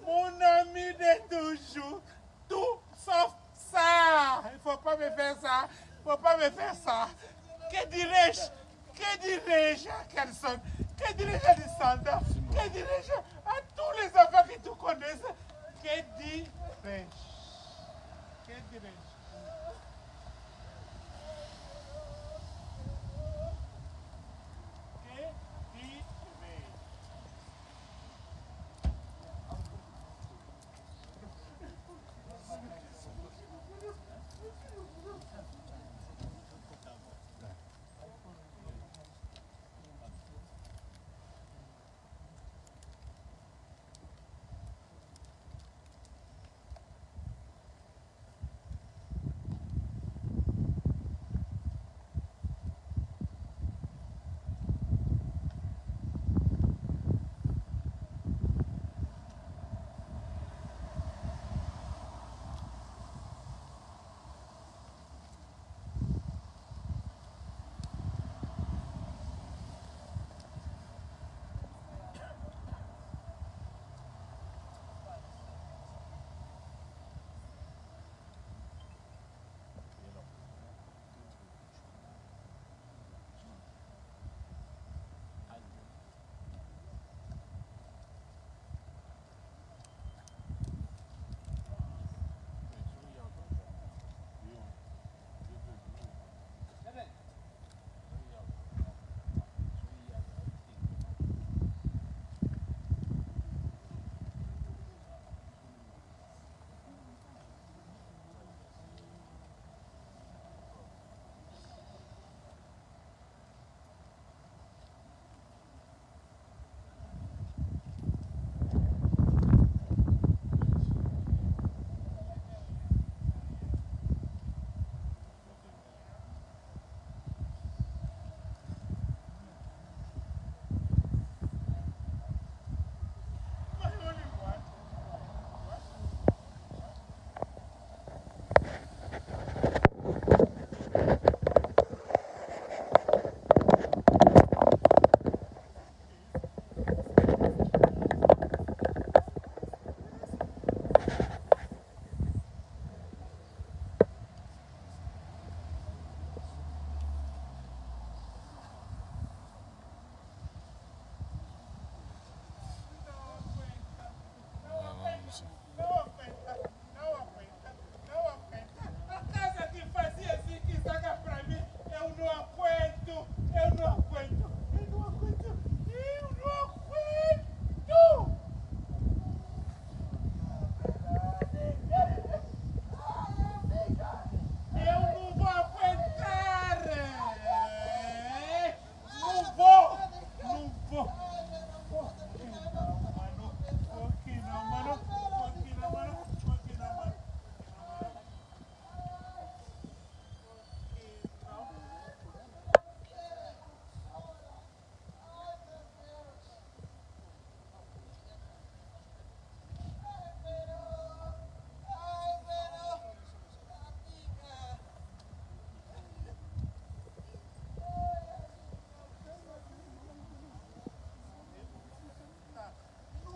Mon ami de toujours. Tout sauf ça. Il ne faut pas me faire ça. Il ne faut pas me faire ça. Que dirais-je? Que dirais-je à Kelson? Que dirais-je à Descendant? Que dirais-je à tous les enfants que tu connais? Que dirais-je? Que dirais-je?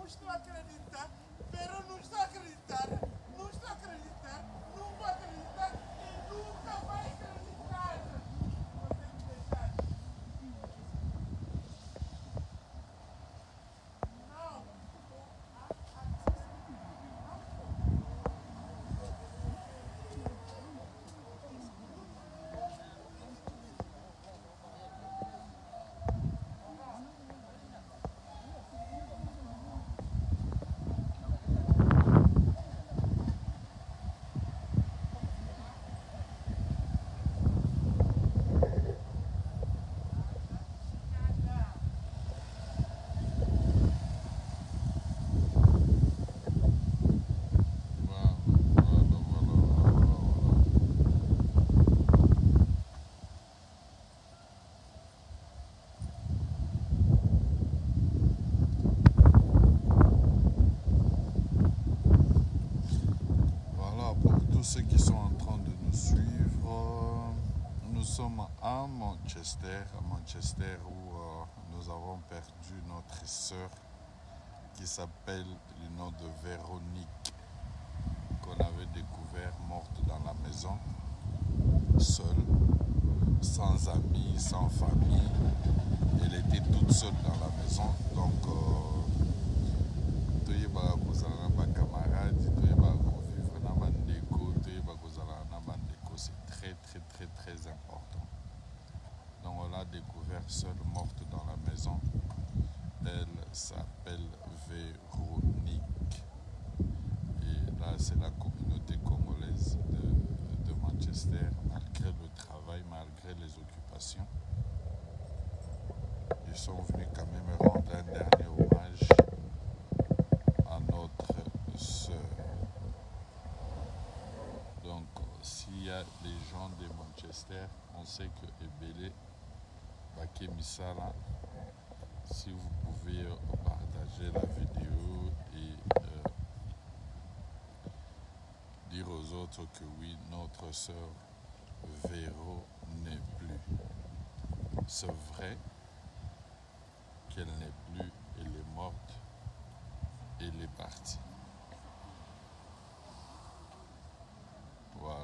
Estou a acreditar, pero não estou a acreditar, não estou a acreditar, não vou acreditar e nunca vai acreditar. Você me deixar. Não. Ceux qui sont en train de nous suivre, nous sommes à Manchester où nous avons perdu notre sœur qui s'appelle du nom de Véronique, qu'on avait découvert morte dans la maison, seule, sans amis, sans famille. Elle était toute seule dans la maison, donc c'est très très très très important. Donc on l'a découvert seule, morte dans la maison. Elle s'appelle Véronique. Et là, c'est la communauté congolaise de Manchester, malgré le travail, malgré les occupations. Ils sont venus quand même rendre un dernier hommage à notre sœur. Donc, s'il y a des gens de Manchester, on sait que Ebele, Baké Misala, si vous pouvez partager la vidéo et dire aux autres que oui, notre sœur Véro n'est plus. C'est vrai qu'elle n'est plus, elle est morte, elle est partie. Voilà.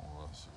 On va se...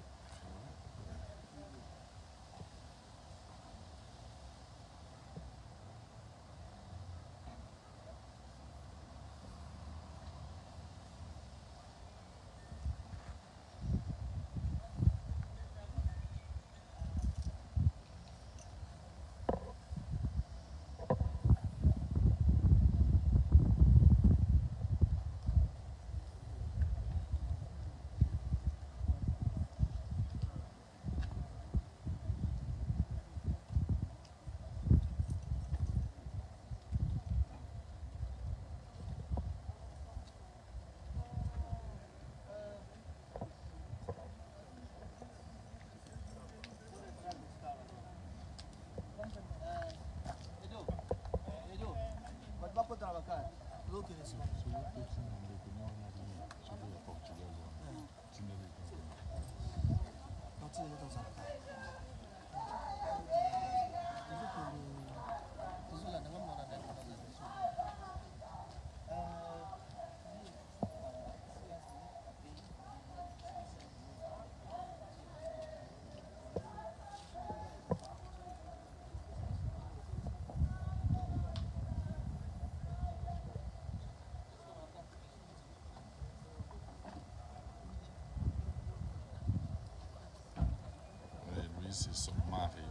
C'est son mari.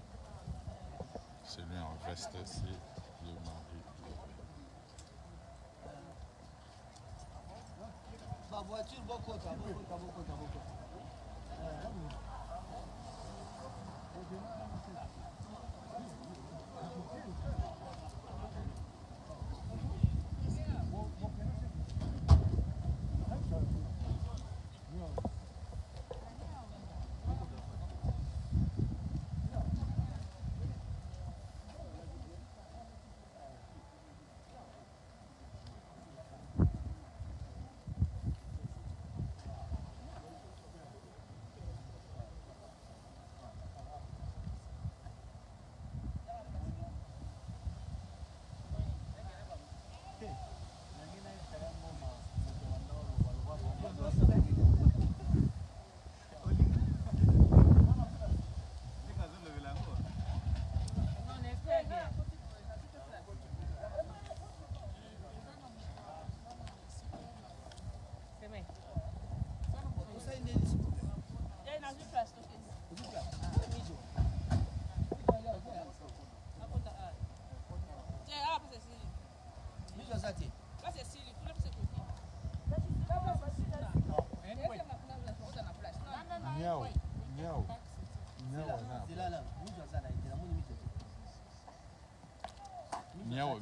Celui en veste, c'est le mari. Ma voiture, beaucoup.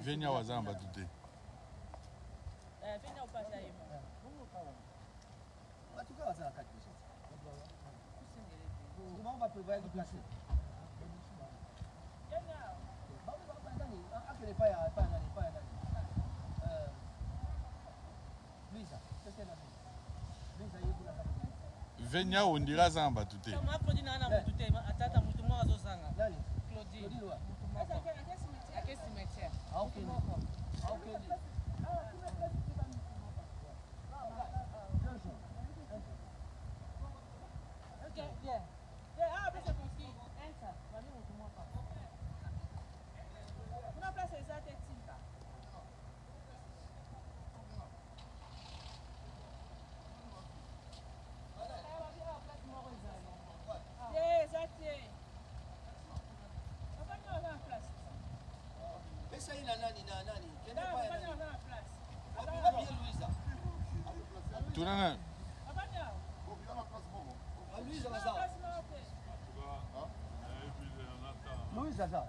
Viens au hasard, on va douter. Venya on dira ça en bas tout est. Tunana. Louise Zaza.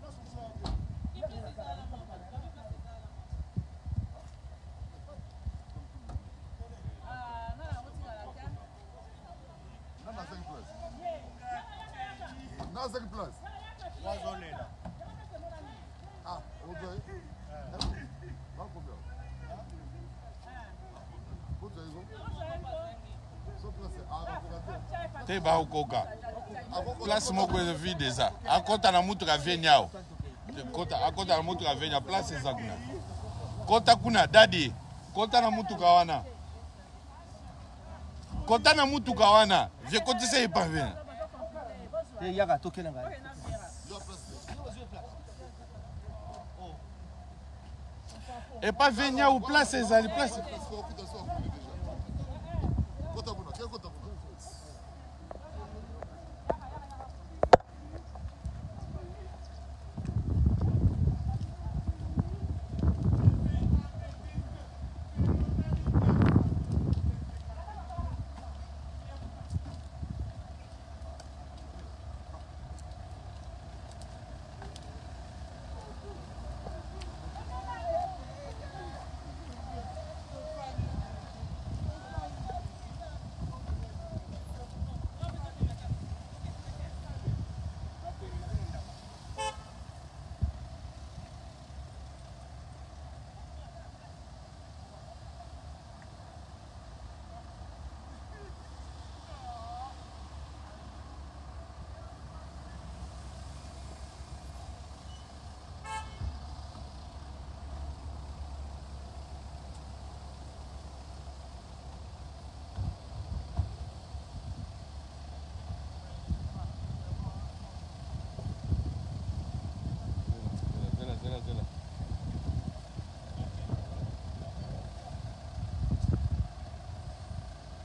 Dans 5 places. Ah, ok. Te ba ukoka. Place moko vide ça. Akota na mutu ka venya. Akota na mutu ka venya place za kuna. Kota kuna dadi. Kota na mutu ka wana. Kota na mutu ka wana. Je kotise pas bien. Yaka tokena ngai. Et pas venir ou place les place.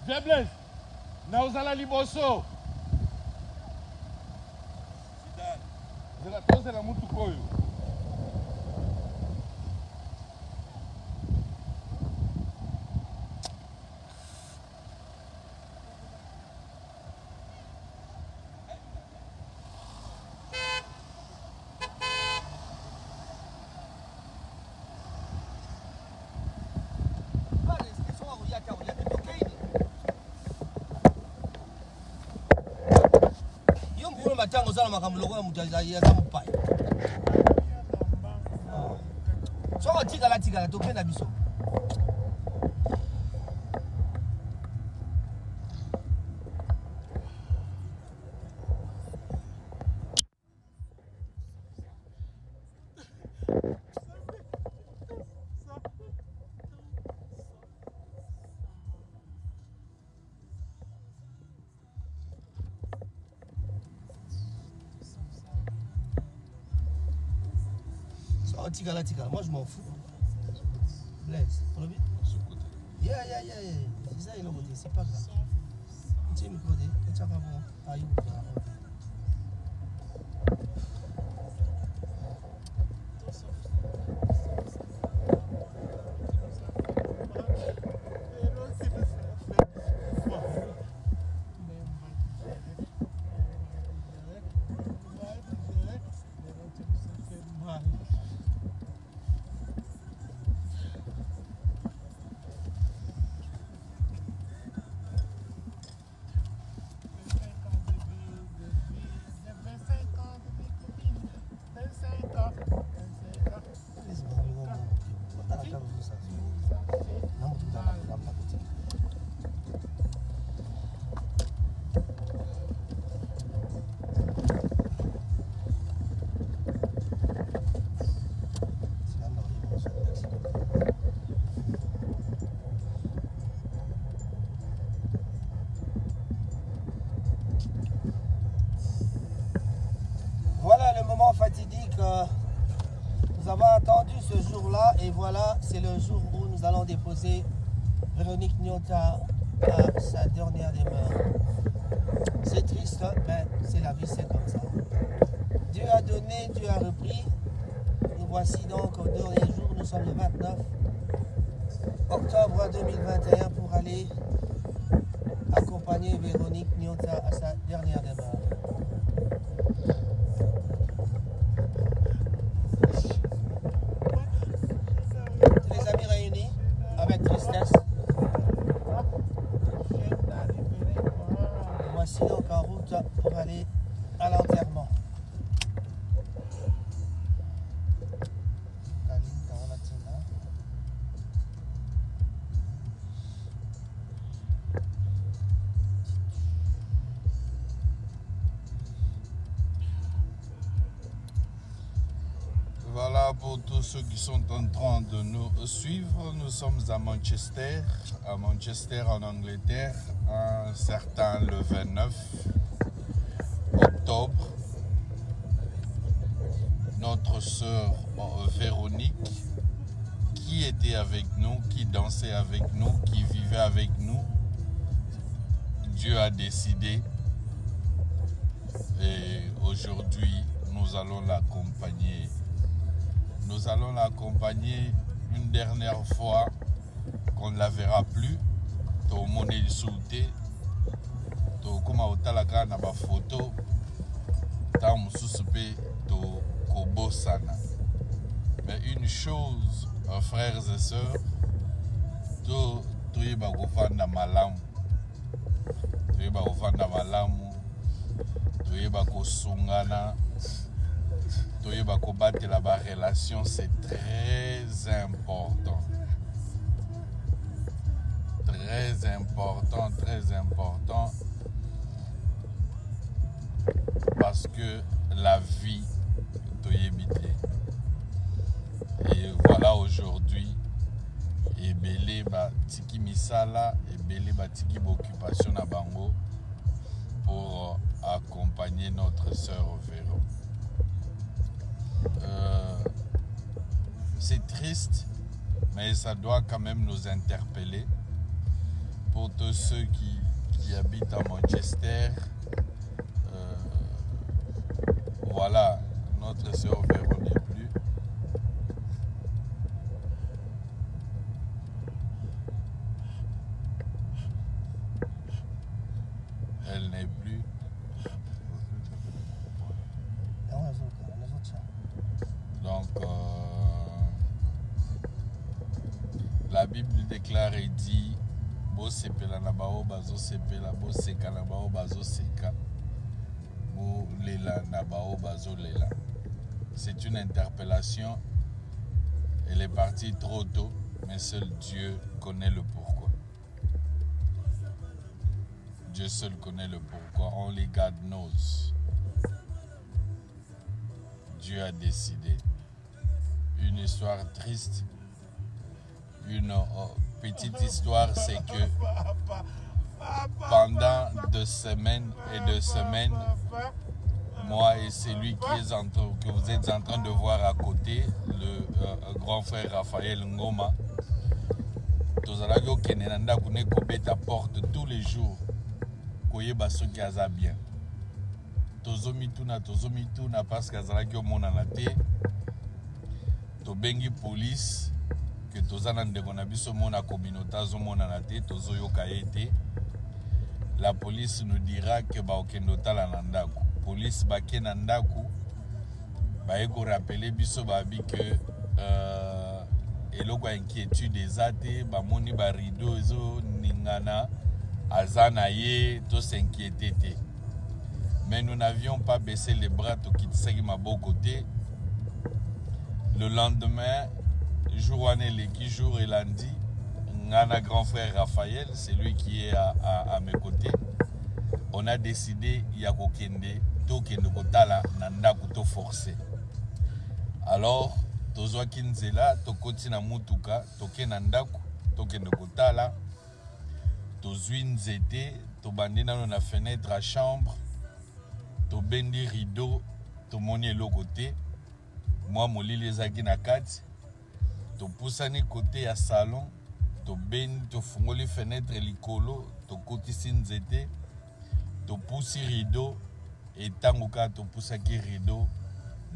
Faiblesse. Nauzala liboso. Zela toze la mutu koyo. Matango sana makamuloko ya mutazaji ya zamupai. So tika la topena biso. Tika, moi je m'en fous. Blaise, pour le but? Yeah. C'est ça, il a voté, c'est pas grave. Tu me connais, tu as pas bon. Aïe, nous avons attendu ce jour-là et voilà, c'est le jour où nous allons déposer Véronique Nyota à sa dernière demeure. C'est triste, mais c'est la vie, c'est comme ça. Dieu a donné, Dieu a repris. Nous voici donc au dernier jour, nous sommes le 29 octobre 2021 pour aller accompagner Véronique Nyota à sa dernière demeure. Les amis réunis avec tristesse. Voici donc en route pour aller à l'enterrement. Voilà pour tous ceux qui sont en train de nous suivre. Nous sommes à Manchester en Angleterre, un certain le 29 octobre. Notre sœur Véronique, qui était avec nous, qui dansait avec nous, qui vivait avec nous, Dieu a décidé et aujourd'hui nous allons l'accompagner. Nous allons l'accompagner une dernière fois qu'on ne la verra plus. Tout le monde est sauté. Tout comme au talaka na ba photo. Tant mususupe to kobo sana. Mais une chose, frères et sœurs, tout yeba kofanda malamu. Tout yeba kofanda malamu. Tout yeba kosungana. La relation, c'est très important. Très important, très important. Parce que la vie, et voilà aujourd'hui, et belé ba tiki misala, et belé ba tiki occupation à Bango pour accompagner notre sœur Véro. C'est triste, mais ça doit quand même nous interpeller pour tous ceux qui habitent à Manchester. Voilà, notre sœur Véro n'est plus. Elle n'est plus. Donc, la Bible déclare et dit Bo sepela na bao bazo sepela, bo seka na bao bazo seka, bo lela na bao bazo lela. C'est une interpellation. Elle est partie trop tôt, mais seul Dieu connaît le pourquoi. Dieu seul connaît le pourquoi. Only God knows. Dieu a décidé. Une histoire triste, une petite histoire, c'est que pendant 2 semaines et 2 semaines, moi et celui que vous êtes en train de voir à côté, le grand frère Raphaël Ngoma, tous à porte tous les jours, koyeba soki aza bien. Tozomituna parce qu'azalaki omona na te. Tobengi police que tozana ndeko na biso mona communauté azomona na te tozoyoka ete. La police nous dira que ba okendo tala na ndako. Police bake na ndako ba eko rappeler biso babi que eloko inquiétude ezate ba moni ba rideau ezo ningana azana ye to s'inquiéter te. Mais nous n'avions pas baissé les bras to kitisaki maboko te. Le lendemain, jour et lundi, Ngana grand frère Raphaël, c'est lui qui est à mes côtés, on a décidé Yakokende, Tokende Kotala, Nanda Kuto forcé. Alors, Tozo Kinzela, Tokoti na Mutuka, Toke Nandaku, Tokende Kotala, Tozuin Zete, Tobandina na fenêtre à chambre, Tobendi rideau, Tomoni l'autre côté. moi molili ezaki na kati topusani côté ya salon tobeni tofungoli fenêtre likolo tokotisi nzete topusi rideau etango kaka topusaki rideau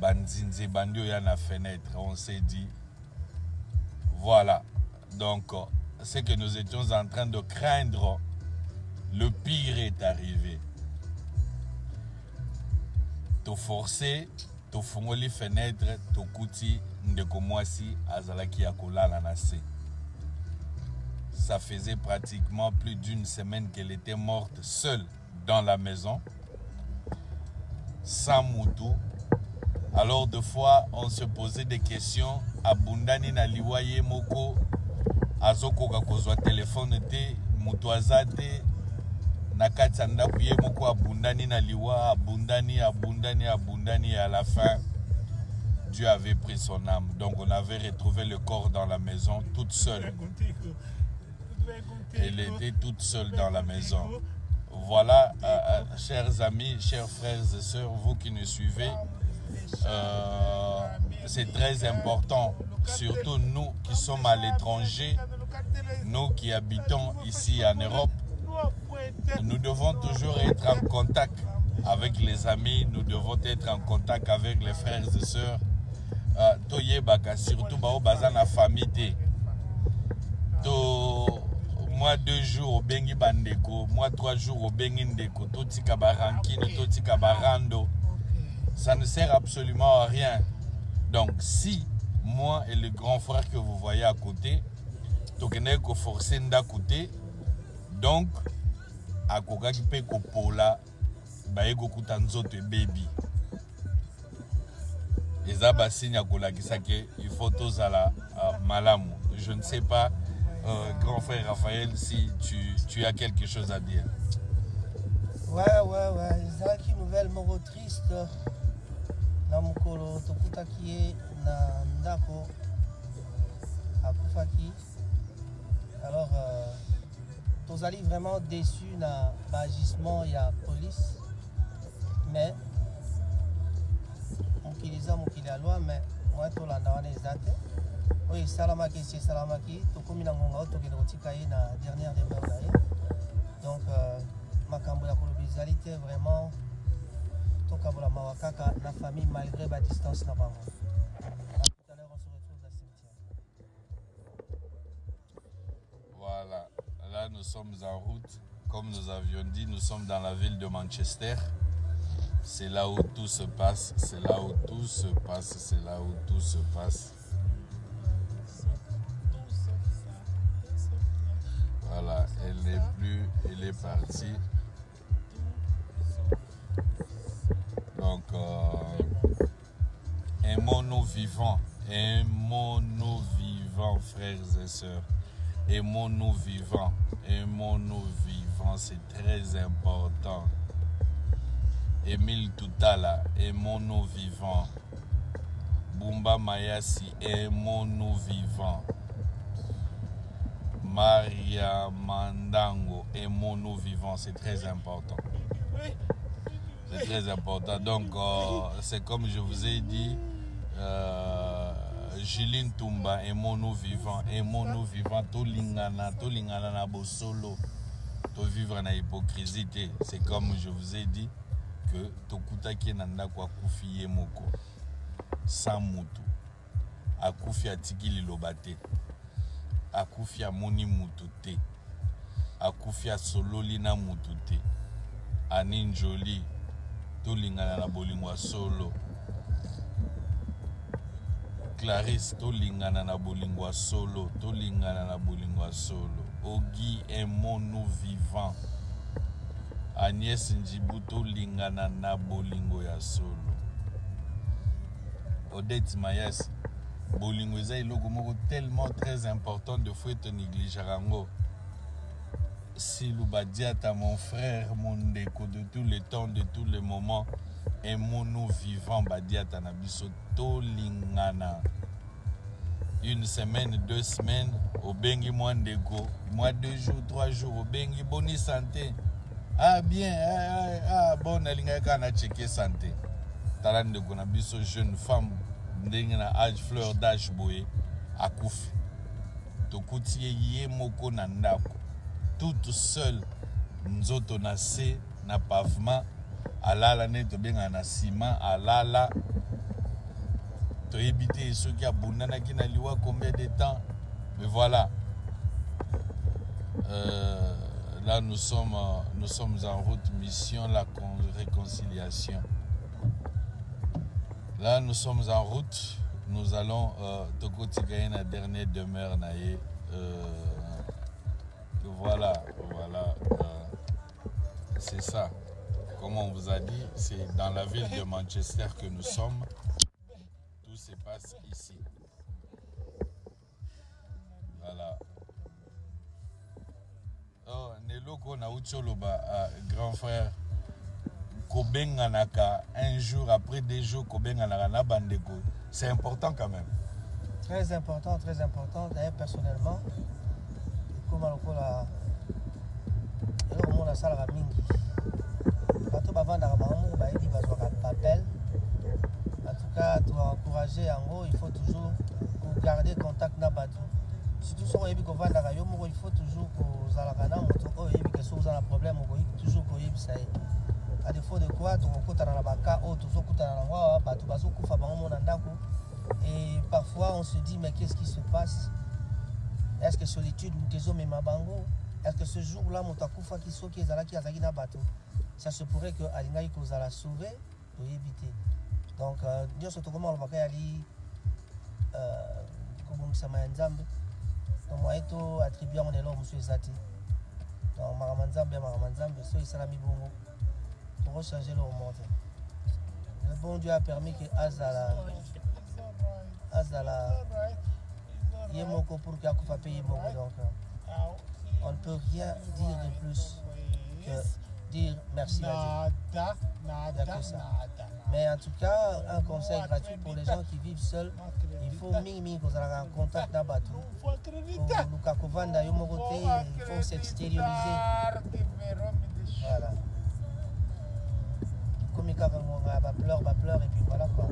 banzinze bandi oya na fenêtre on s'est dit voilà donc c'est que nous étions en train de craindre le pire est arrivé to forcé to fungoli fenêtre to kuti ndeko mwasi azalaki ya kolala na se. Ça faisait pratiquement plus d'une semaine qu'elle était morte seule dans la maison sans moutou. Alors deux fois on se posait des questions abundani na liwaye moko azoko kakozwa téléphone te mutu azate na kati ndaku ye moko abundani na liwa abundani et à la fin Dieu avait pris son âme. Donc on avait retrouvé le corps dans la maison toute seule. Elle était toute seule dans la maison. Voilà, chers amis, chers frères et sœurs, vous qui nous suivez, c'est très important, surtout nous qui sommes à l'étranger, nous qui habitons ici en Europe, nous devons toujours être en contact avec les amis, nous devons être en contact avec les frères et sœurs. Toyebaka, surtout baza na famille. Moi 2 jours au bengi bandeko, moi 3 jours au bengi ndeko, totika barankine, totika barando. Ça ne sert absolument à rien. Donc si moi et le grand frère que vous voyez à côté, tokene ko forcer nda côté, donc akoka ki pe ko pola ba ego kuta nzoto baby. Eza ba signe akola ki sake il faut tozala malamu. Je ne sais pas grand frère Raphaël, si tu as quelque chose à dire. Ouais. C'est une nouvelle moro triste. Na mukolo tokutaki na ndako akufaki. Alors, tozali vraiment déçus na agissement ya police. Mais mokili ya loi, mais moi tolanda wana ezate. Oui, salamaki, c'est salamaki. Tokomi na ngonga oto kende kotika ye na dernière demeure na ye. Donc makambo ya kolobizalité vraiment tokabola mawakaka la famille malgré la distance na bango. Tout à l'heure on se retrouve dans le cimetière. Voilà, là nous sommes en route. Comme nous avions dit, nous sommes dans la ville de Manchester. C'est là où tout se passe, c'est là où tout se passe, c'est là où tout se passe. Voilà, elle n'est plus, elle est partie. Donc, aimons-nous vivants, frères et sœurs. Aimons-nous vivants, c'est très important. Émile Toutala, aimons-nous vivants. Bumba Mayasi, aimons-nous vivants. Maria Mandango, aimons-nous vivants, c'est très important. C'est très important. Donc, c'est comme je vous ai dit, Juline Toumba, aimons-nous vivants, Tolingana na bosolo, to vivre na hypocrisie. C'est comme je vous ai dit que Tokutaki nanda kwa kufiye moko, sans mutu, akufi atiki lilobate. Akufi amoni mutu te, akufi asololi na mutu te, aninjoli tolingana na bolingwa solo. Clarisse tolingana na bolingwa solo, Ogi aimons-nous vivants. Agnès Njibu tolingana na bolingo ya solo. Odette Mayes, bolingo eza iloko moko tellement très important de faut te négliger rango. Si Loubadiata, mon frère, mon ndeko de tous les temps, de tous les moments, aimons-nous vivants, Badiata Nabiso tolingana. 1 semaine, 2 semaines, au bengi moi ndeko, moi 2 jours, 3 jours, au bengi boni santé. Ah bien, bon, nalinga kana checker santé. Talande ko Nabiso jeune femme ndenge na âge fleur d'âge boye akufi tokuti ye moko na ndako toute seule nzoto na se na pavement alala ne tobenga na ciment alala toyebi te soki abundanaki na liwa combien de temps mais voilà là nous sommes en route mission la réconciliation. Là nous sommes en route, nous allons tokotigaye na dernière demeure naye voilà c'est ça. Comme on vous a dit, c'est dans la ville de Manchester que nous sommes. Tout se passe ici. Voilà. Oh, Neloko na Ucholoba, grand frère. Kobenganaka, un jour après 2 jours, Kobenganaka na bandeko. C'est important quand même. Très important, très important. D'ailleurs, personnellement, comme la on a ça la mingi. Quand on va vendre à Mamou, il va jouer à papel. En tout cas, tu vas encourager en haut, il faut toujours garder contact na bateau. Surtout si on a vendre à Yomo, il faut toujours que Zalakana, que si vous avez un problème, toujours que ça est. À défaut de quoi, tu vas dans la baka, tu et parfois on se dit, mais qu'est-ce qui se passe? Est-ce que solitude ou des hommes et mabango? Est-ce que ce jour-là, mon takufa qui sont qui est na bateau? Ça se pourrait que Alinga il cause à la sauver pour éviter. Donc, Dieu se trouve, on va faire ali comme ça m'a nzambe. Donc, moi, eto attribué mon élo monsieur Zati. Donc, maramanzambe, so isalami bongo. Pour rechanger le remonter. Le bon Dieu a permis que Azala, Yemoko pour qu'il y ait payé beaucoup. Donc, on ne peut rien dire de plus que dire merci à Dieu. Mais en tout cas, un conseil gratuit pour les gens qui vivent seuls, il faut minimum qu'on ait un contact dans le bateau. Il faut s'extérioriser. Voilà. Comme il y a pleure et puis voilà quoi.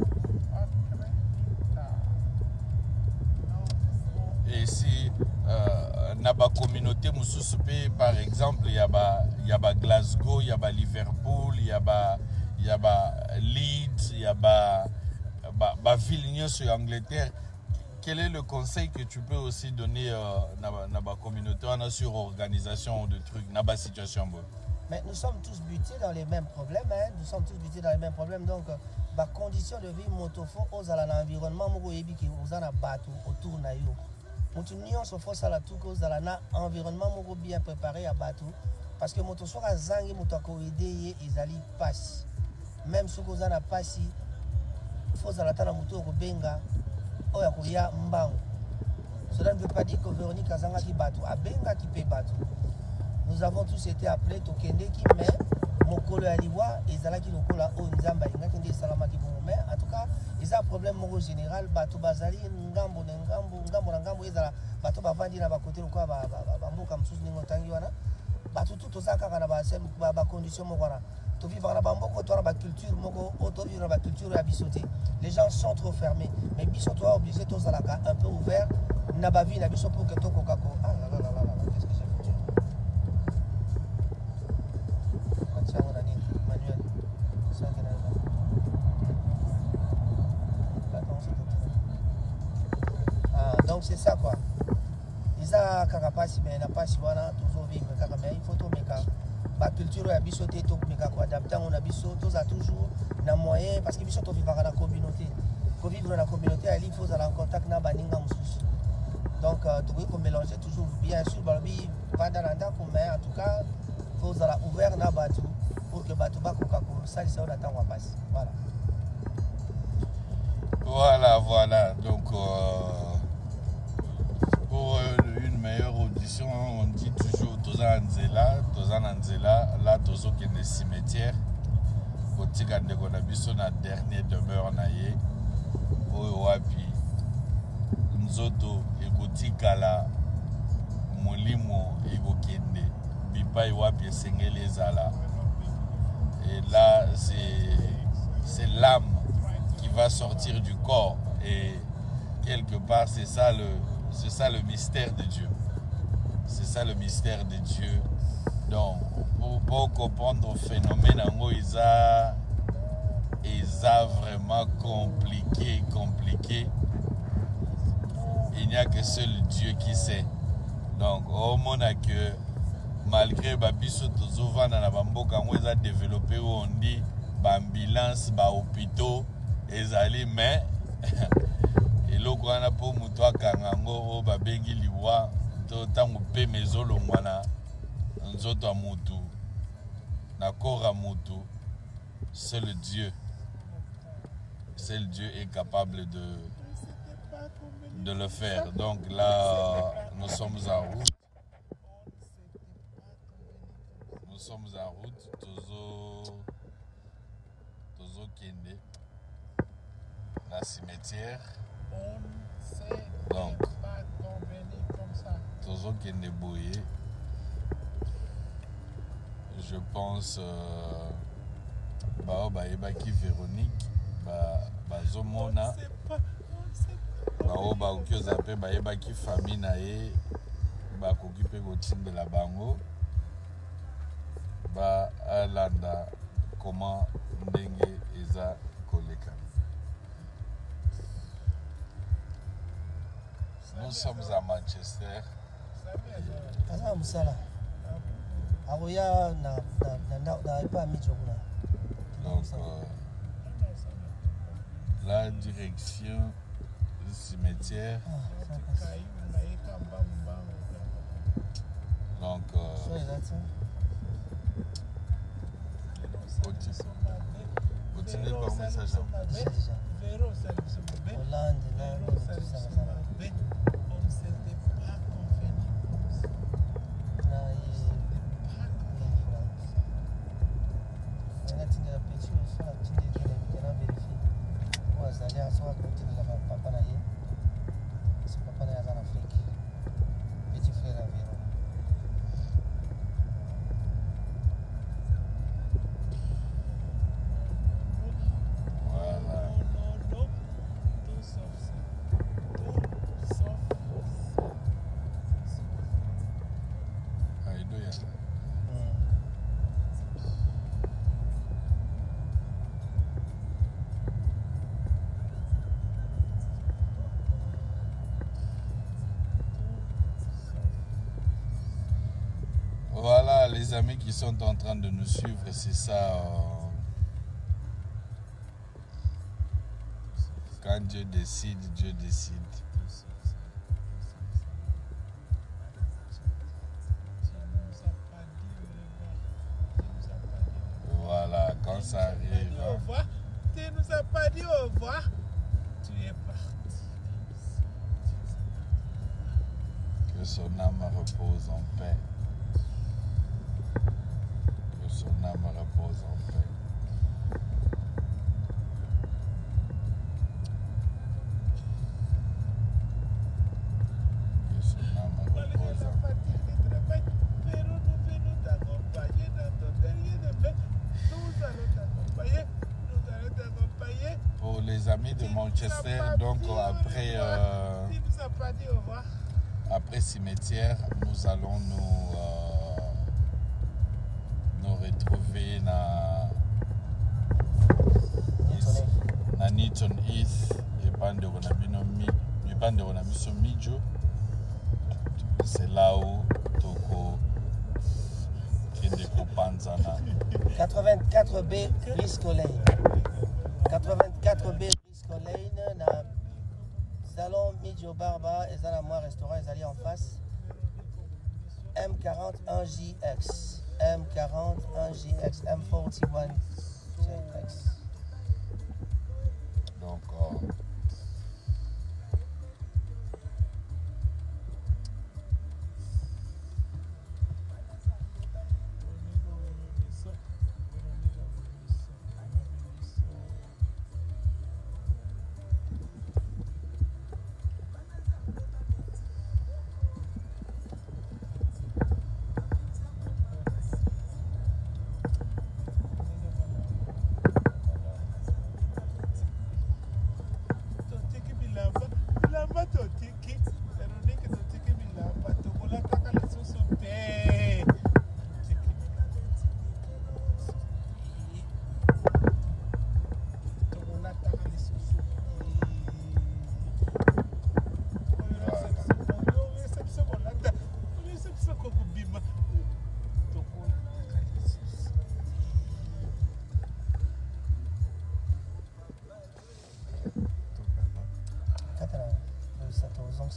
Et si dans la communauté, par exemple, il y a Glasgow, il y a Liverpool, il y a Leeds, il y a Vilnius en Angleterre. Quel est le conseil que tu peux aussi donner dans la communauté sur l'organisation de trucs, dans la situation? Mais nous sommes tous butés dans les mêmes problèmes. Donc, la condition de vie, motofo, aux l'environnement, aux autour de nous. Nous sommes force à la tout cause dans l'environnement bien préparé à Batou. Parce que moto soit zangi motako aider ils allaient passer. Même si vous en a passé, il faut à la moto au benga, ou ya mbang. Cela ne veut pas dire que Véronique Azanga qui Batou, à benga qui paye Batou. Nous avons tous été appelés au Kende qui met mon colo à l'Iwa et Zala qui nous colle à Nzamba, il Salama qui vont mais en tout cas, ils ont un problème général, Batou Bazali, Ngambo, et Zala, Batou Bavandi na côté le quoi, Bambo comme sous Ningotangiwana, Batou tout aux accords à la condition Mogwana. Tu vis dans la Bambo, tu as la culture, tu vis dans la culture à Bissoté. Les gens sont trop fermés, mais Bissoté est obligé tous à la un peu ouvert, Nabavi, Nabiso pour que tu Coca-Cola. Ah là là là là, qu'est-ce que j'ai foutu? Donc c'est ça quoi. Ils ont carapasi mais n'a pas si voilà toujours vivre mais il faut tout mettre la culture à bisoté tout mais quoi adapter on a bisoto ça toujours na moyen parce que bisoto vivre dans la communauté. Pour vivre dans la communauté il faut aller en contact na baninga mususu. Donc tu peux mélanger toujours bien sûr balbi pas dans l'anda mais en tout cas faut aller ouvert na batu pour que batu ba coca cola ça c'est on attend on passe voilà donc pour une meilleure audition, on dit toujours Tozan Anzela, là Tozo qui est des cimetières. Côté Gandegonabiso, na dernière demeure naïe. Owapi Nzoto, Ekoti Kala, Molimo, Egokende, Bipa Iwapi, Sengele Zala. Et là, c'est l'âme qui va sortir du corps. Et quelque part, c'est ça le mystère de Dieu. C'est ça le mystère de Dieu. Donc, pour comprendre le phénomène, il a vraiment compliqué. Il n'y a que seul Dieu qui sait. Donc, au monde que malgré Babiso Tozovana na Bamboka, on a développé où on dit ambulance, hôpitaux, ezali, mais et le grand pour Moutoua Kangango, Babengi Liwa, Tango Pe Mezolo Mwana, Nzoto Amutu, Nakora Mutu, seul Dieu est capable de le faire. Donc là, nous sommes en route. Tozo Kende, la cimetière. Donc, Tozo Kende Boye. Je pense Ebaki Véronique, Zomona, Ebaki famille nae, Kokipe Gotimbe la Bango, Alanda, comment Ndenge Eza Koleka. Nous sommes à Manchester. Donc, la direction du cimetière. Donc, continuez par message. Voilà les amis qui sont en train de nous suivre, c'est ça. Quand Dieu décide, Dieu décide. Voilà, quand ça arrive. Tu nous as pas dit au revoir. Tu es parti. Que son âme repose en paix. Que son âme repose en paix. Que son âme repose en paix. Nous t'accompagner dans ton dernier demain. Nous allons t'accompagner. Nous allons t'accompagner. Pour les amis de Manchester, donc après, tu nous as pas dit au revoir. Après cimetière, nous allons nous retrouver dans Newton Heath et c'est là où Toko Kendeko Panzana 84B Briscoe Lane. 84B Briscoe Lane na Salon Midjo Barba et Zanamoi restaurant est allé en face. M41JX. M41JX. M41JX. donc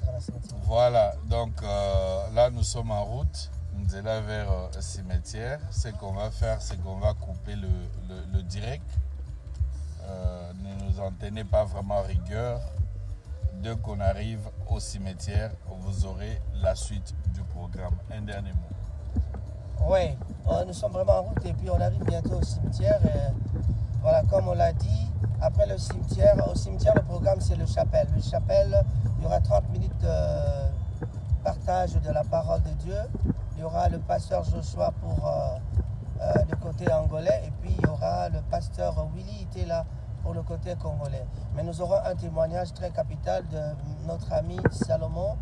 sera le cimetière. Voilà, donc là nous sommes en route, nous allons là vers le cimetière. Ce qu'on va faire, c'est qu'on va couper le direct. Ne nous en tenez pas vraiment rigueur. Dès qu'on arrive au cimetière, vous aurez la suite du programme. Un dernier mot. Oui, nous sommes vraiment en route et puis on arrive bientôt au cimetière. Et voilà, comme on l'a dit, après le cimetière, au cimetière, le programme c'est le chapelle. Le chapelle, il y aura 30 minutes de partage de la parole de Dieu. Il y aura le pasteur Joshua pour le côté angolais et puis il y aura le pasteur Willy Itela pour le côté congolais. Mais nous aurons un témoignage très capital de notre ami Salomon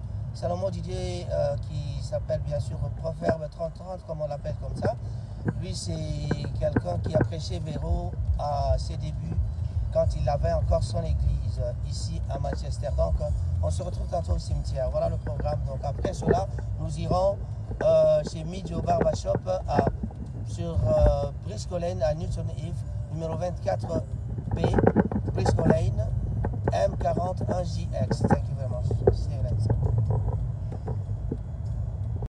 Didier, qui s'appelle bien sûr Proverbe 30-30, comme on l'appelle comme ça. Lui, c'est quelqu'un qui a prêché Véro à ses débuts, quand il avait encore son église ici à Manchester. Donc, on se retrouve tantôt au cimetière. Voilà le programme. Donc, après cela, nous irons chez Midjo Barbershop sur Briscoe Lane à Newton Heath, numéro 24B, Briscoe Lane, M41JX. Thank you very much.